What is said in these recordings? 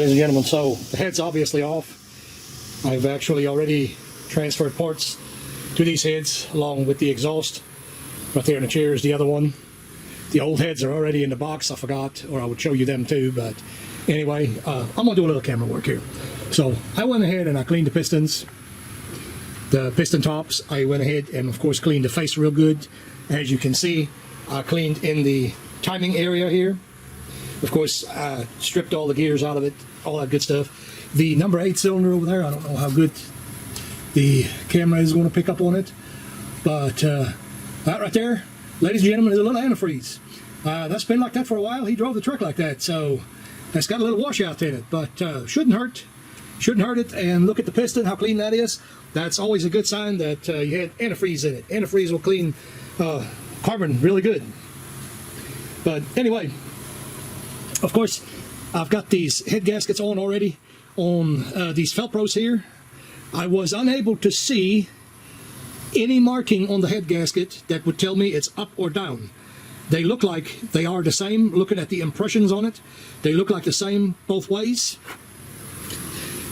ladies and gentlemen, so the head's obviously off. I've actually already transferred parts to these heads along with the exhaust. Right there in the chair is the other one. The old heads are already in the box. I forgot, or I would show you them too, but anyway, I'm gonna do a little camera work here. So I went ahead and I cleaned the pistons, the piston tops. I went ahead and of course cleaned the face real good. As you can see, I cleaned in the timing area here. Of course, I stripped all the gears out of it, all that good stuff. The number 8 cylinder over there, I don't know how good the camera is going to pick up on it, but that right there, ladies and gentlemen, is a little antifreeze. That's been like that for a while. He drove the truck like that, so that's got a little washout in it, but shouldn't hurt it. And look at the piston, how clean that is. That's always a good sign that you had antifreeze in it. Antifreeze will clean carbon really good. But anyway, of course, I've got these head gaskets on already on these Velcros here. I was unable to see any marking on the head gasket that would tell me it's up or down. They look like they are the same. Looking at the impressions on it, they look like the same both ways.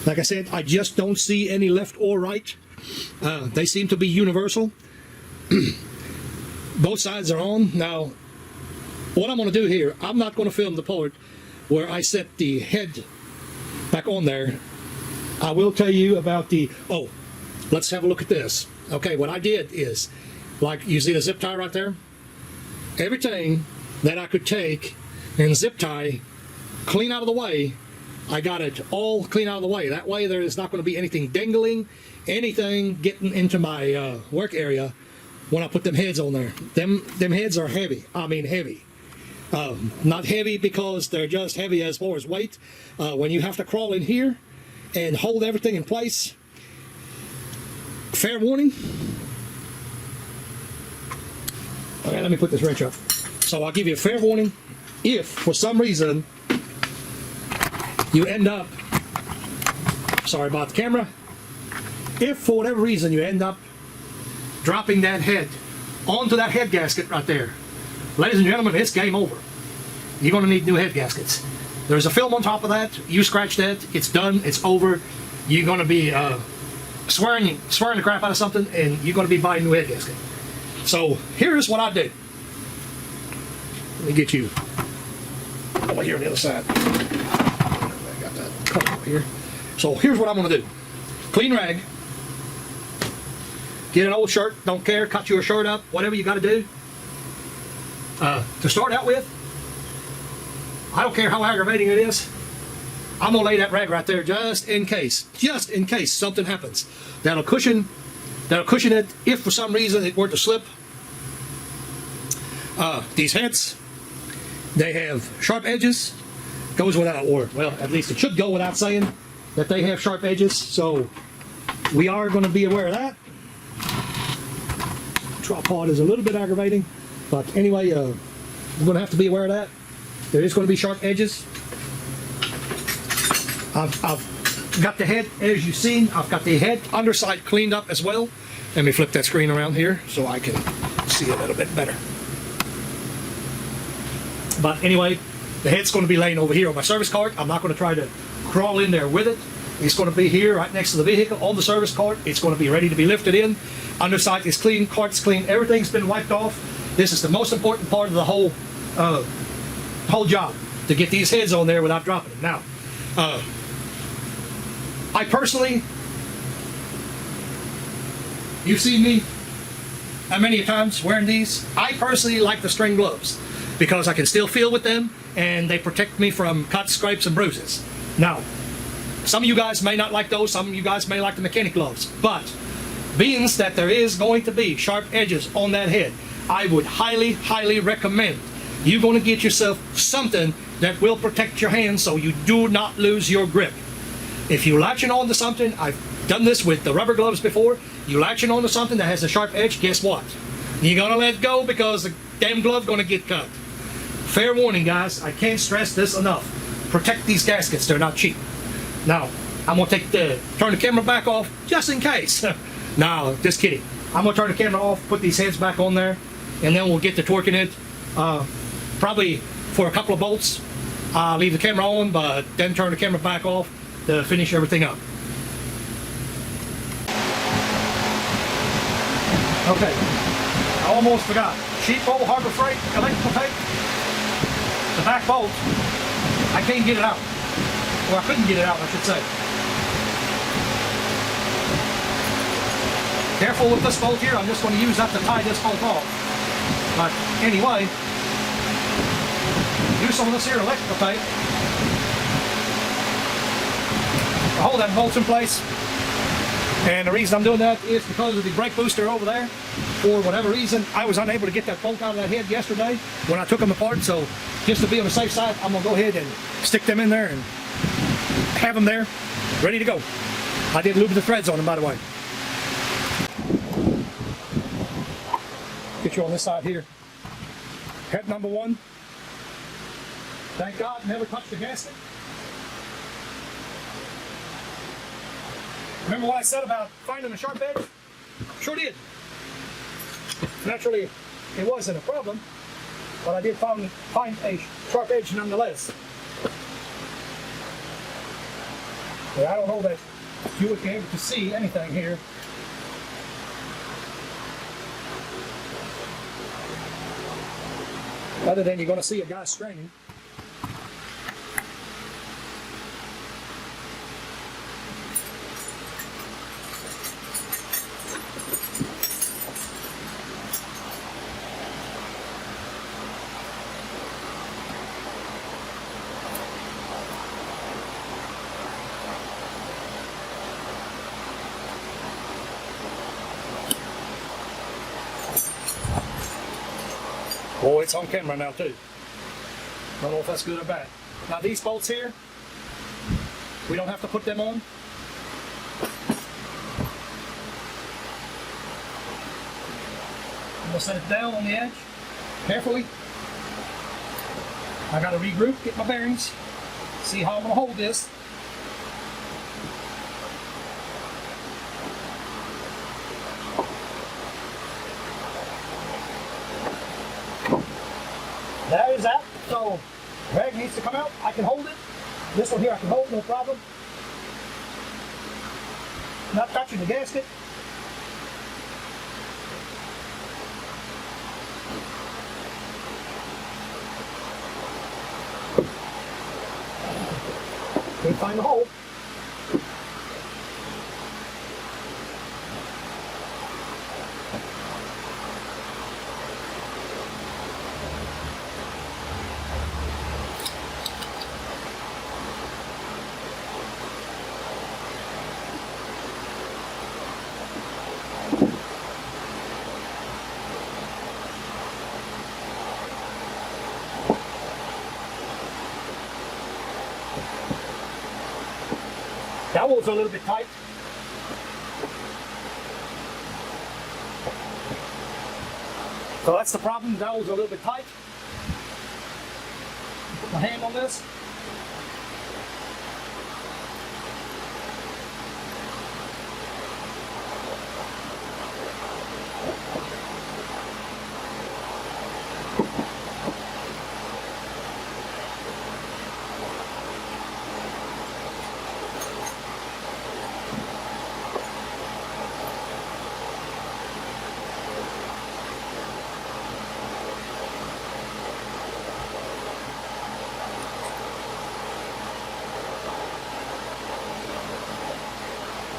Like I said, I just don't see any left or right. They seem to be universal. Both sides are on. Now, what I'm going to do here, I'm not going to film the part where I set the head back on there. I will tell you about the, oh, let's have a look at this. Okay, what I did is, like you see the zip tie right there? Everything that I could take and zip tie clean out of the way, I got it all clean out of the way. That way there is not going to be anything dangling, anything getting into my work area when I put them heads on there. Them heads are heavy. I mean heavy. Not heavy because they're just heavy as far as weight. When you have to crawl in here and hold everything in place, fair warning. Okay, let me put this wrench up. So I'll give you a fair warning. If for some reason you end up, sorry about the camera, if for whatever reason you end up dropping that head onto that head gasket right there, ladies and gentlemen, it's game over. You're going to need new head gaskets. There's a film on top of that. You scratch that, it's done, it's over. You're going to be swearing the crap out of something, and you're going to be buying a new head gasket. So here's what I do. Let me get you over here on the other side. I got that cover over here. So here's what I'm going to do. Clean rag. Get an old shirt, don't care, cut your shirt up, whatever you got to do. To start out with, I don't care how aggravating it is, I'm going to lay that rag right there just in case something happens. That'll cushion it if for some reason it were to slip. These heads, they have sharp edges. Goes without, or well, at least it should go without saying that they have sharp edges, so we are going to be aware of that. Tripod is a little bit aggravating, but anyway, we're going to have to be aware of that. There is going to be sharp edges. I've got the head, as you've seen, I've got the head underside cleaned up as well. Let me flip that screen around here so I can see a little bit better. But anyway, the head's going to be laying over here on my service cart. I'm not going to try to crawl in there with it. It's going to be here right next to the vehicle on the service cart. It's going to be ready to be lifted in. Underside is clean, cart's clean, everything's been wiped off. This is the most important part of the whole job, to get these heads on there without dropping them. Now, I personally, you've seen me many times wearing these. I personally like the string gloves because I can still feel with them and they protect me from cuts, scrapes, and bruises. Now, some of you guys may not like those, some of you guys may like the mechanic gloves, but being that there is going to be sharp edges on that head, I would highly, highly recommend you're going to get yourself something that will protect your hands so you do not lose your grip. If you're latching on to something, I've done this with the rubber gloves before, you're latching on to something that has a sharp edge, guess what? You're going to let go because the damn glove's going to get cut. Fair warning, guys, I can't stress this enough. Protect these gaskets, they're not cheap. Now, I'm going to turn the camera back off just in case. No, just kidding. I'm going to turn the camera off, put these heads back on there, and then we'll get to torquing it. Probably for a couple of bolts, leave the camera on, but then turn the camera back off to finish everything up. Okay, I almost forgot. Sheet bolt, Harbor Freight, electrical tape. The back bolt, I can't get it out. Or I couldn't get it out, I should say. Careful with this bolt here, I'm just going to use that to tie this bolt off. But anyway, use some of this here electrical tape to hold that bolt in place. And the reason I'm doing that is because of the brake booster over there. For whatever reason, I was unable to get that bolt out of that head yesterday when I took them apart. So just to be on the safe side, I'm going to go ahead and stick them in there and have them there, ready to go. I did lube the threads on them, by the way. Get you on this side here. Head number 1. Thank God, never touched the gasket. Remember what I said about finding a sharp edge? Sure did. Naturally, it wasn't a problem, but I did find a sharp edge nonetheless. But I don't know that you would be able to see anything here. Other than you're going to see a guy straining. Oh, it's on camera now too. Don't know if that's good or bad. Now these bolts here, we don't have to put them on. I'm going to set it down on the edge, carefully. I got to regroup, get my bearings, see how I'm going to hold this. There is that. So, drag needs to come out. I can hold it. This one here I can hold, no problem. Not touching the gasket. Can't find the hole. That one's a little bit tight. So that's the problem, that one's a little bit tight. Put my hand on this.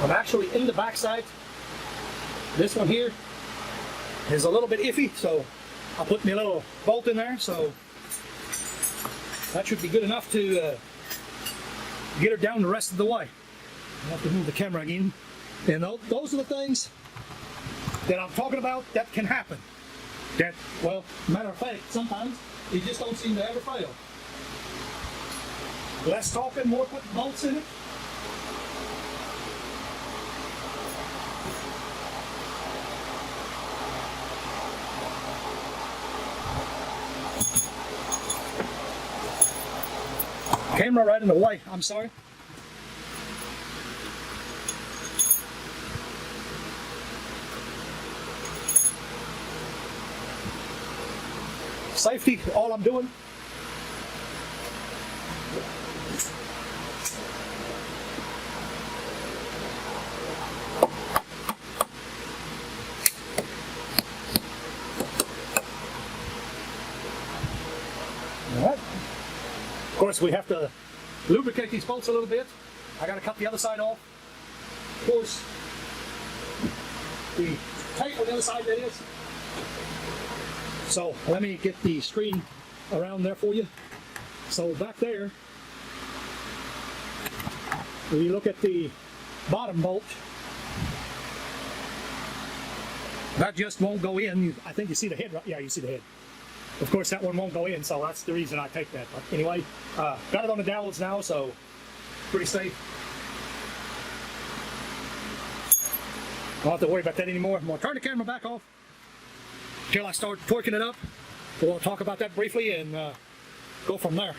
I'm actually in the backside. This one here is a little bit iffy, so I'll put me a little bolt in there, so that should be good enough to get her down the rest of the way. I have to move the camera again. And those are the things that I'm talking about that can happen. That, well, matter of fact, sometimes they just don't seem to ever fail. Less talking, more putting bolts in it. Camera right in the way, I'm sorry. Safety, all I'm doing course, we have to lubricate these bolts a little bit. I got to cut the other side off. Of course, the tape on the other side, that is. So let me get the screen around there for you. So back there, when you look at the bottom bolt, that just won't go in. I think you see the head, right? Yeah, you see the head. Of course, that one won't go in, so that's the reason I take that. But anyway, got it on the dowels now, so pretty safe. I don't have to worry about that anymore. I'm going to turn the camera back off until I start torquing it up. We'll talk about that briefly and go from there.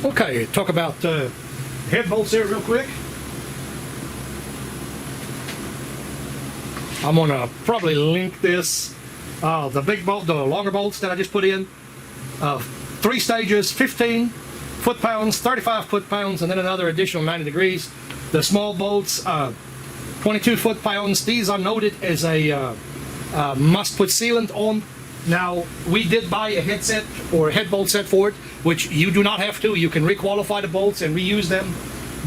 Okay, talk about head bolts here real quick. I'm going to probably link this, the big bolt, the longer bolts that I just put in. 3 stages, 15 foot-pounds, 35 foot-pounds, and then another additional 90 degrees. The small bolts, 22 foot-pounds. These are noted as a must put sealant on. Now, we did buy a head set or a head bolt set for it, which you do not have to. You can requalify the bolts and reuse them.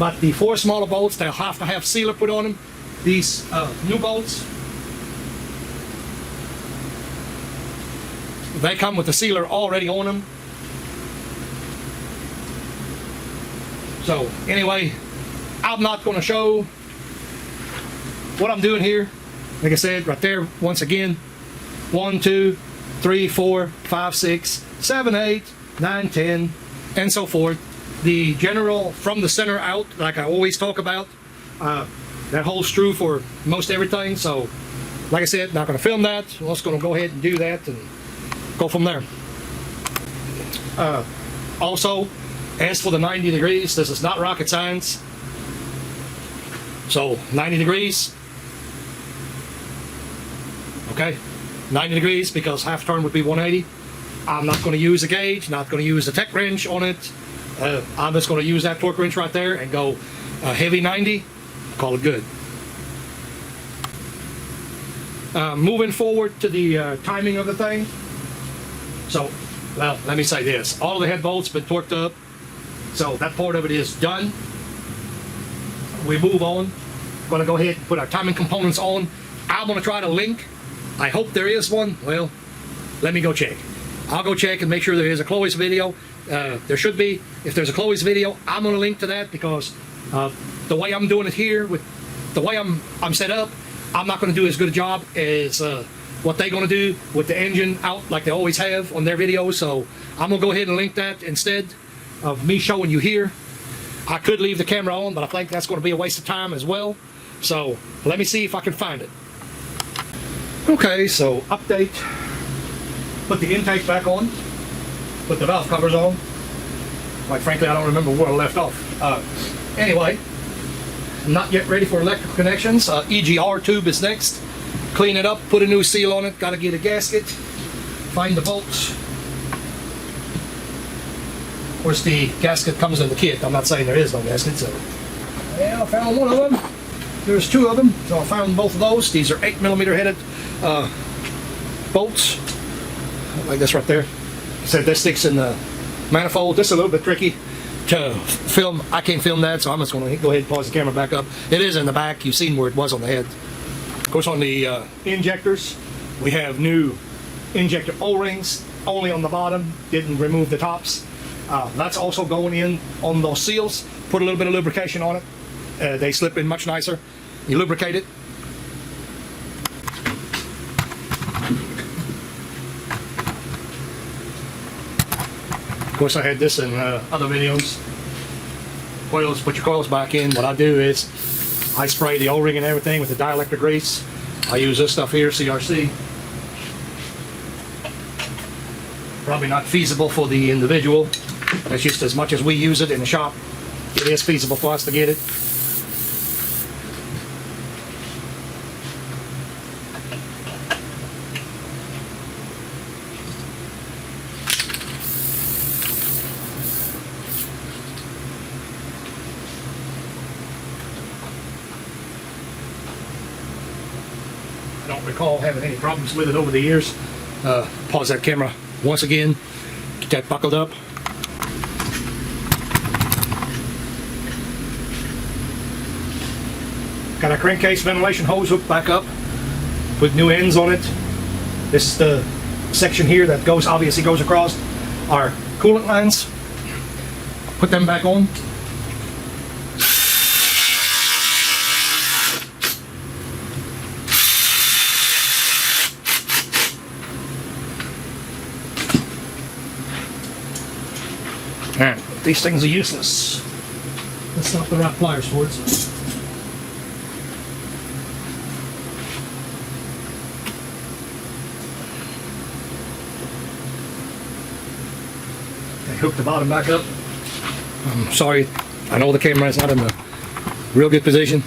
But the 4 smaller bolts, they'll have to have sealer put on them. These new bolts, they come with the sealer already on them. So anyway, I'm not going to show what I'm doing here. Like I said, right there, once again, 1, 2, 3, 4, 5, 6, 7, 8, 9, 10, and so forth. The general from the center out, like I always talk about, that holds true for most everything. So, like I said, not going to film that. I'm just going to go ahead and do that and go from there. Also, as for the 90 degrees, this is not rocket science. So 90 degrees, okay, 90 degrees, because half turn would be 180. I'm not going to use a gauge, not going to use a tech wrench on it. I'm just going to use that torque wrench right there and go heavy 90, call it good. Moving forward to the timing of the thing. So, well, let me say this. All of the head bolts been torqued up, so that part of it is done. We move on. Going to go ahead and put our timing components on. I'm going to try to link. I hope there is one. Well, let me go check. I'll go check and make sure there is a Chloe's video. There should be. If there's a Chloe's video, I'm going to link to that, because the way I'm doing it here, with the way I'm set up, I'm not going to do as good a job as what they're going to do with the engine out like they always have on their videos. So I'm going to go ahead and link that instead of me showing you here. I could leave the camera on, but I think that's going to be a waste of time as well. So let me see if I can find it. Okay, so update. Put the intake back on. Put the valve covers on. Quite frankly, I don't remember where I left off. Anyway, not yet ready for electrical connections. EGR tube is next. Clean it up, put a new seal on it. Got to get a gasket. Find the bolts. Of course, the gasket comes in the kit. I'm not saying there is no gasket, so. Yeah, I found one of them. There's 2 of them, so I found both of those. These are 8mm headed bolts, like this right there. So this sticks in the manifold. This is a little bit tricky to film. I can't film that, so I'm just going to go ahead and pause the camera back up. It is in the back. You've seen where it was on the head. Of course, on the injectors, we have new injector O-rings, only on the bottom. Didn't remove the tops. That's also going in on those seals. Put a little bit of lubrication on it. They slip in much nicer. You lubricate it. Of course, I had this in other videos. Coils, put your coils back in. What I do is I spray the O-ring and everything with the dielectric grease. I use this stuff here, CRC. Probably not feasible for the individual. That's just as much as we use it in the shop. It is feasible for us to get it. I don't recall having any problems with it over the years. Pause that camera once again. Get that buckled up. Got a crankcase ventilation hose hooked back up with new ends on it. This is the section here that obviously goes across our coolant lines. Put them back on. And these things are useless. That's not the right pliers for it. Hook the bottom back up. I'm sorry, I know the camera is not in a real good position.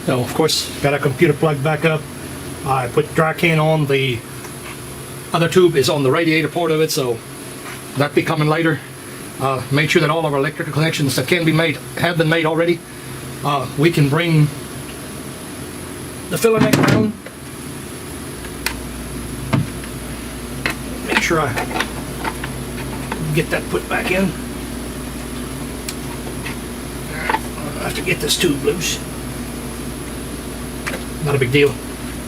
So of course, got a computer plugged back up. I put dry can on. The other tube is on the radiator part of it, so that'll be coming later. Make sure that all of our electrical connections that can be made have been made already. We can bring the filler neck down. Make sure I get that put back in. I have to get this tube loose. Not a big deal.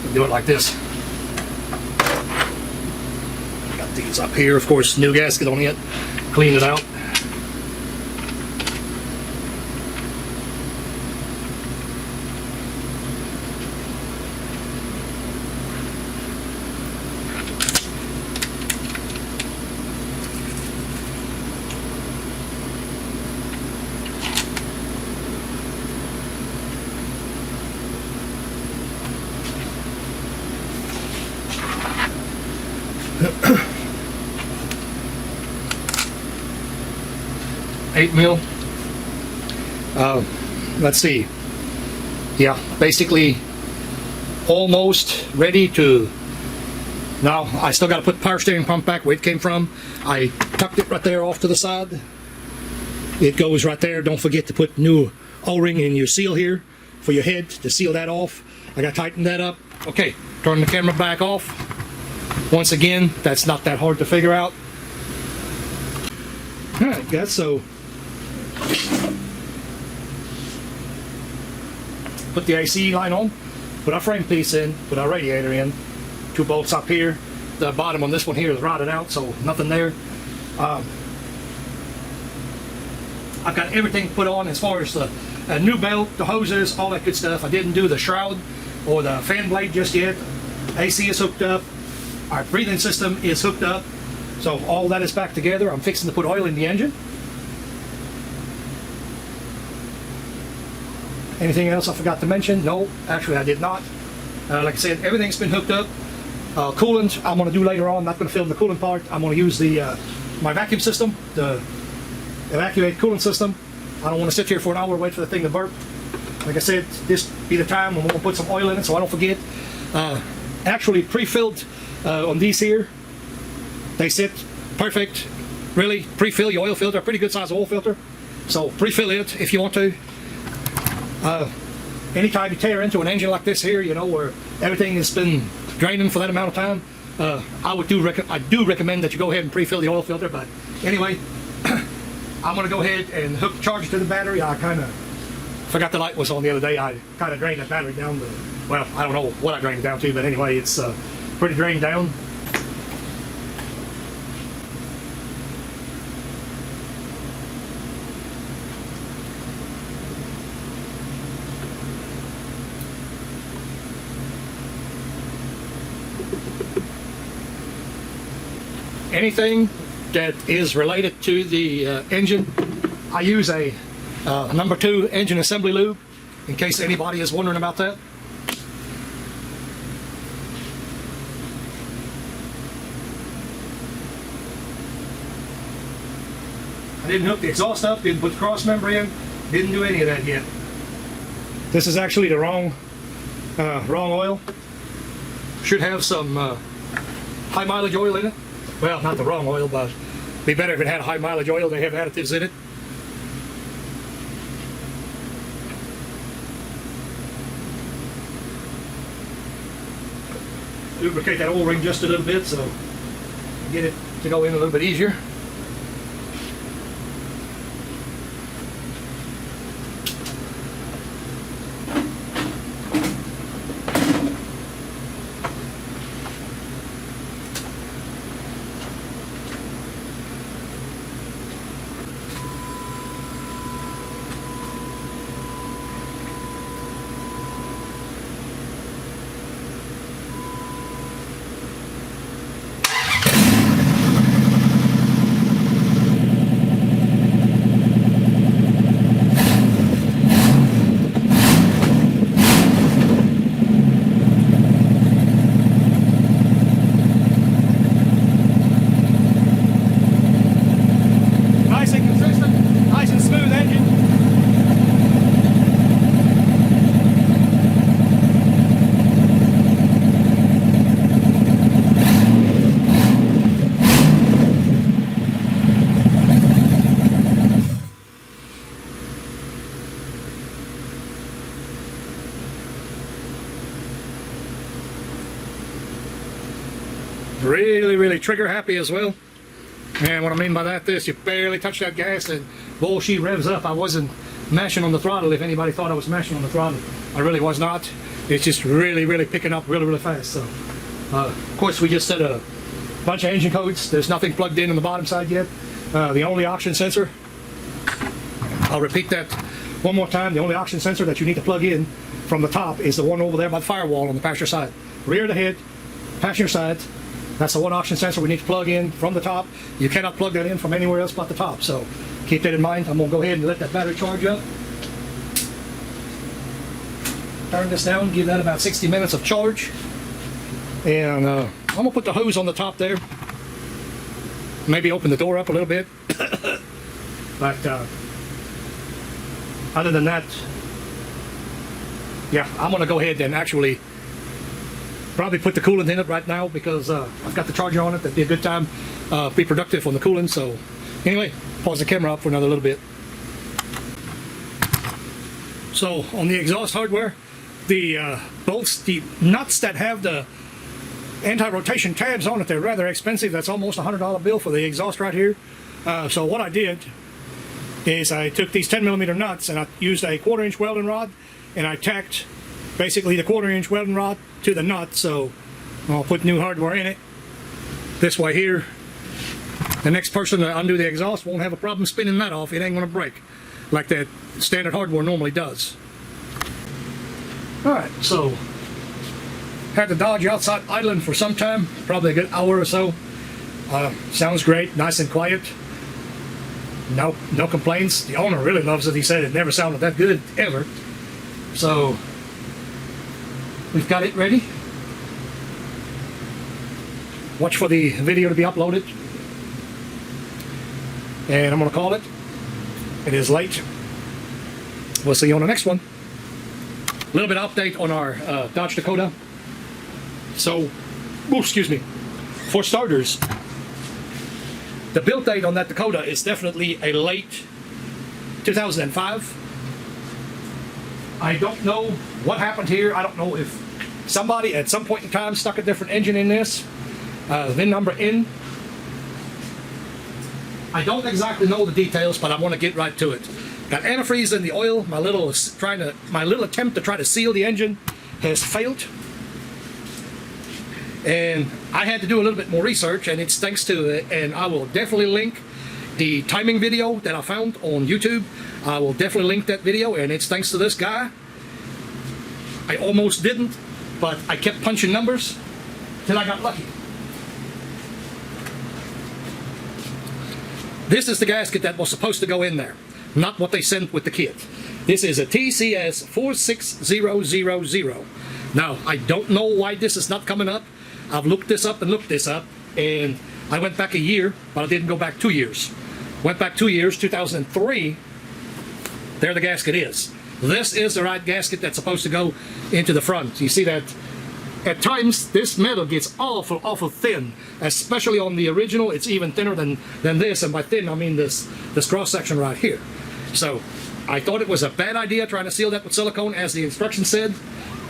We'll do it like this. Got these up here, of course, new gasket on it. Clean it out. Eight mil. Let's see. Yeah, basically almost ready to. Now I still got to put the power steering pump back where it came from. I tucked it right there off to the side. It goes right there. Don't forget to put new O-ring in your seal here for your head to seal that off. I got to tighten that up. Okay, turn the camera back off. Once again, that's not that hard to figure out. Alright guys, so put the AC line on, put our frame piece in, put our radiator in, two bolts up here. The bottom on this one here is rotted out, so nothing there. I've got everything put on as far as the new belt, the hoses, all that good stuff. I didn't do the shroud or the fan blade just yet. AC is hooked up. Our breathing system is hooked up. So all that is back together. I'm fixing to put oil in the engine. Anything else I forgot to mention? No, actually I did not. Like I said, everything's been hooked up. Coolant I'm going to do later on. I'm not going to film the coolant part. I'm going to use the my vacuum system, the evacuate coolant system. I don't want to sit here for an hour and wait for the thing to burp. Like I said, this be the time when we'll put some oil in it so I don't forget. Actually pre-filled on these here. They sit perfect. Really, pre-fill your oil filter. Pretty good size oil filter. So pre-fill it if you want to. Anytime you tear into an engine like this here, you know, where everything has been draining for that amount of time, I do recommend that you go ahead and pre-fill the oil filter. But anyway, I'm going to go ahead and hook the charger to the battery. I kind of forgot the light was on the other day. I kind of drained that battery down to, well, I don't know what I drained it down to, but anyway, it's pretty drained down. Anything that is related to the engine, I use a number 2 engine assembly lube, in case anybody is wondering about that. I didn't hook the exhaust up, didn't put the cross member in, didn't do any of that yet. This is actually the wrong oil. Should have some high mileage oil in it. Well, not the wrong oil, but it'd be better if it had high mileage oil. They have additives in it. lubricate that O-ring just a little bit so get it to go in a little bit easier. Really trigger happy as well. And what I mean by that, this, you barely touch that gas and boy, she revs up. I wasn't mashing on the throttle. If anybody thought I was mashing on the throttle, I really was not. It's just really picking up really fast. So of course we just set a bunch of engine codes. There's nothing plugged in on the bottom side yet. The only oxygen sensor, I'll repeat that one more time, the only oxygen sensor that you need to plug in from the top is the one over there by the firewall on the passenger side. Rear of the head, passenger side. That's the one oxygen sensor we need to plug in from the top. You cannot plug that in from anywhere else but the top. So keep that in mind. I'm going to go ahead and let that battery charge up. Turn this down, give that about 60 minutes of charge. And I'm going to put the hose on the top there. Maybe open the door up a little bit. But other than that, yeah, I'm going to go ahead and actually probably put the coolant in it right now because I've got the charger on it. That'd be a good time. Be productive on the coolant. So anyway, pause the camera up for another little bit. So on the exhaust hardware, the bolts, the nuts that have the anti-rotation tabs on it, they're rather expensive. That's almost a $100 bill for the exhaust right here. So what I did is I took these 10mm nuts and I used a 1/4" welding rod and I tacked basically the 1/4" welding rod to the nut. So I'll put new hardware in it this way here. The next person to undo the exhaust won't have a problem spinning that off. It ain't going to break like that standard hardware normally does. Alright, so had to dodge outside idling for some time, probably a good hour or so. Sounds great, nice and quiet. No complaints. The owner really loves it. He said it never sounded that good ever. So we've got it ready. Watch for the video to be uploaded. And I'm going to call it. It is late. We'll see you on the next one. A little bit of update on our Dodge Dakota. So, excuse me. For starters, the build date on that Dakota is definitely a late 2005. I don't know what happened here. I don't know if somebody at some point in time stuck a different engine in this. VIN number in. I don't exactly know the details, but I want to get right to it. Got antifreeze in the oil. My little attempt to try to seal the engine has failed. And I had to do a little bit more research, and it's thanks to it. And I will definitely link the timing video that I found on YouTube. I will definitely link that video, and it's thanks to this guy. I almost didn't, but I kept punching numbers till I got lucky. This is the gasket that was supposed to go in there, not what they sent with the kit. This is a TCS 46000. Now, I don't know why this is not coming up. I've looked this up, and I went back a year, but I didn't go back 2 years. Went back 2 years, 2003, there the gasket is. This is the right gasket that's supposed to go into the front. You see that at times this metal gets awful thin, especially on the original. It's even thinner than this, and by thin I mean this cross section right here. So I thought it was a bad idea trying to seal that with silicone as the instructions said.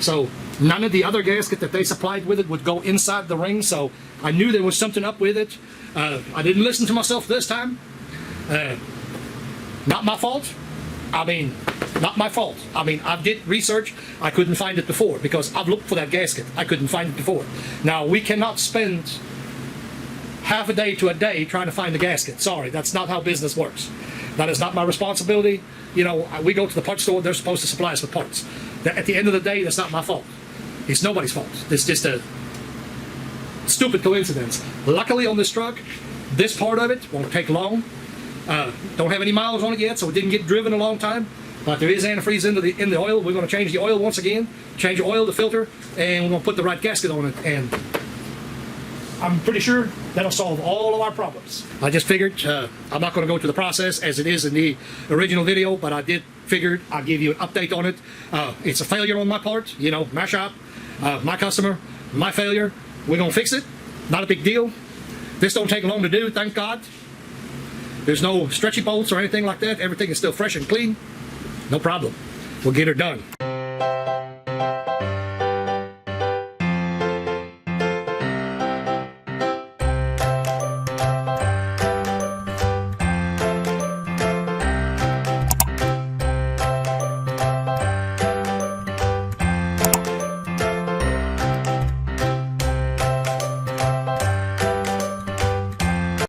So None of the other gasket that they supplied with it would go inside the ring, so I knew there was something up with it. I didn't listen to myself this time. Not my fault. Not my fault. I did research. I couldn't find it before because I've looked for that gasket. I couldn't find it before. Now, we cannot spend half a day to a day trying to find the gasket. Sorry, that's not how business works. That is not my responsibility. You know, we go to the parts store, they're supposed to supply us with parts. At the end of the day, that's not my fault. It's nobody's fault. It's just a stupid coincidence. Luckily on this truck, this part of it won't take long. Don't have any miles on it yet, so it didn't get driven a long time. But there is antifreeze in the oil. We're going to change the oil once again, change the oil, the filter, and we're going to put the right gasket on it. And I'm pretty sure that'll solve all of our problems. I just figured I'm not going to go through the process as it is in the original video, but I did figure I'd give you an update on it. It's a failure on my part, you know, my shop, my customer, my failure. We're going to fix it. Not a big deal. This don't take long to do, thank God. There's no stretchy bolts or anything like that. Everything is still fresh and clean. No problem. We'll get her done.